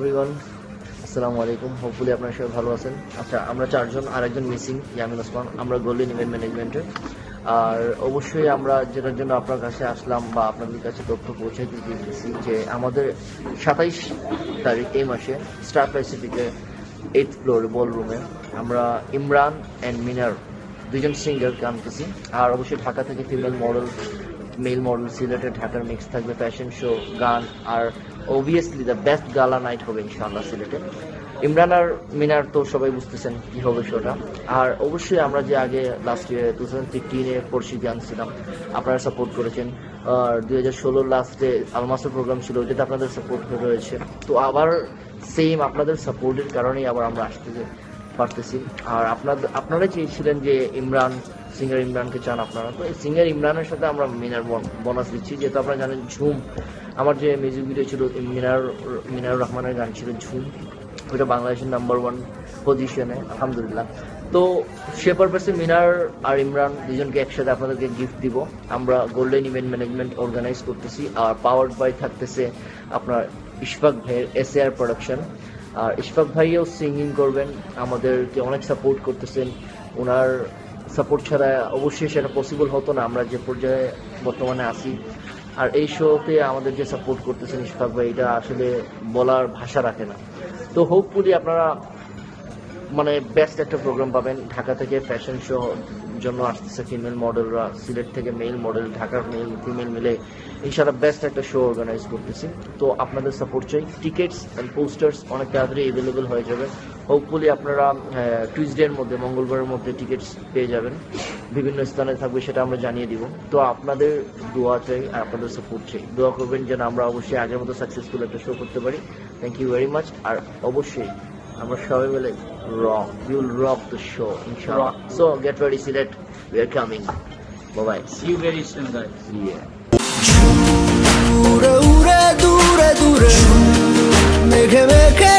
Everyone, আসসালামু আলাইকুম। Hopefully আপনারা সবাই ভালো আছেন। আচ্ছা, আমরা চারজন, আরেকজন মিসিং, ইয়ামিন ওসমান। আমরা গোল্ডেন ইভেন্ট ম্যানেজমেন্টের। আর অবশ্যই আমরা যেটার জন্য আপনার কাছে আসলাম বা আপনাদের কাছে তথ্য পৌঁছে দিয়েছি যে আমাদের 27 তারিখ এই মাসে স্টার প্যাসিফিকে 8th ফ্লোর বলরুমে আমরা ইমরান অ্যান্ড মিনার দুজন সিঙ্গারকে আনতেছি। আর অবশ্যই ঢাকা থেকে ফিমেল মডেল, মেল মডেল, সিলেটে ঢাকার মিক্স থাকবে, ফ্যাশন শো, গান, আর অবভিয়াসলি দ্য বেস্ট গালা নাইট হবে ইনশাআল্লাহ সিলেটে। ইমরান আর মিনার তো সবাই বুঝতেছেন কি হবে শোটা। আর অবশ্যই আমরা যে আগে লাস্ট ইয়ার 2015-এ পড়শিকে আনছিলাম, আপনারা সাপোর্ট করেছেন। আর 2016 লাস্টে আলমাসের প্রোগ্রাম ছিল, ওইটাতে আপনাদের সাপোর্ট রয়েছে। তো আবার সেম আপনাদের সাপোর্টের কারণেই আবার আমরা আসতে পারতেছি। আর আপনারা চেয়েছিলেন যে সিঙ্গার ইমরানকে চান আপনারা, তো এই সিঙ্গার ইমরানের সাথে আমরা মিনার বোনাস দিচ্ছি। যেহেতু আপনারা জানেন ঝুম, আমার যে মিউজিক ভিডিও ছিল মিনার রহমানের গান ছিল ঝুম, ওইটা বাংলাদেশের নাম্বার 1 পজিশনে আলহামদুলিল্লাহ। তো সে পারপাসে মিনার আর ইমরান দুজনকে একসাথে আপনাদেরকে গিফট দিব। আমরা গোল্ডেন ইভেন্ট ম্যানেজমেন্ট অর্গানাইজ করতেছি, আর পাওয়ার্ড বাই থাকতেছে আপনার ইশফাক ভাইয়ের SAR প্রোডাকশন। আর ইশফাক ভাইও সিঙ্গিং করবেন, আমাদেরকে অনেক সাপোর্ট করতেছেন। ওনার সাপোর্ট ছাড়া অবশ্যই সেটা পসিবল হতো না, আমরা যে পর্যায়ে বর্তমানে আসি। আর এই শোতে আমাদের যে সাপোর্ট করতেছেন ইশফাক ভাই, এটা আসলে বলার ভাষা রাখে না। তো হোপফুলি আপনারা বেস্ট একটা প্রোগ্রাম পাবেন। ঢাকা থেকে ফ্যাশন শো জন্য আসতেছে ফিমেল মডেলরা, সিলেট থেকে মেল মডেল, ঢাকার মেল ফিমেল মিলে ইনশাআল্লাহ বেস্ট একটা শো অর্গানাইজ করতেছি। তো আপনাদের সাপোর্ট চাই। টিকিটস অ্যান্ড পোস্টার্স অনেক তাড়াতাড়ি অ্যাভেলেবেল হয়ে যাবে। হোপফুলি আপনারা টিউসডের মধ্যে, মঙ্গলবারের মধ্যে টিকিটস পেয়ে যাবেন। বিভিন্ন স্থানে থাকবে, সেটা আমরা জানিয়ে দিব। তো আপনাদের দোয়া চাই আর আপনাদের সাপোর্ট চাই। দোয়া করবেন যেন আমরা অবশ্যই আগের মতো সাকসেসফুল একটা শো করতে পারি। Thank you very much. আর অবশ্যই আমরা সবাই মিলে we will rock the show inshallah. So get ready Silet, we are coming. Bye bye, See you very soon, guys. yeah. দূরে দূরে দূরে মেঘে মেঘে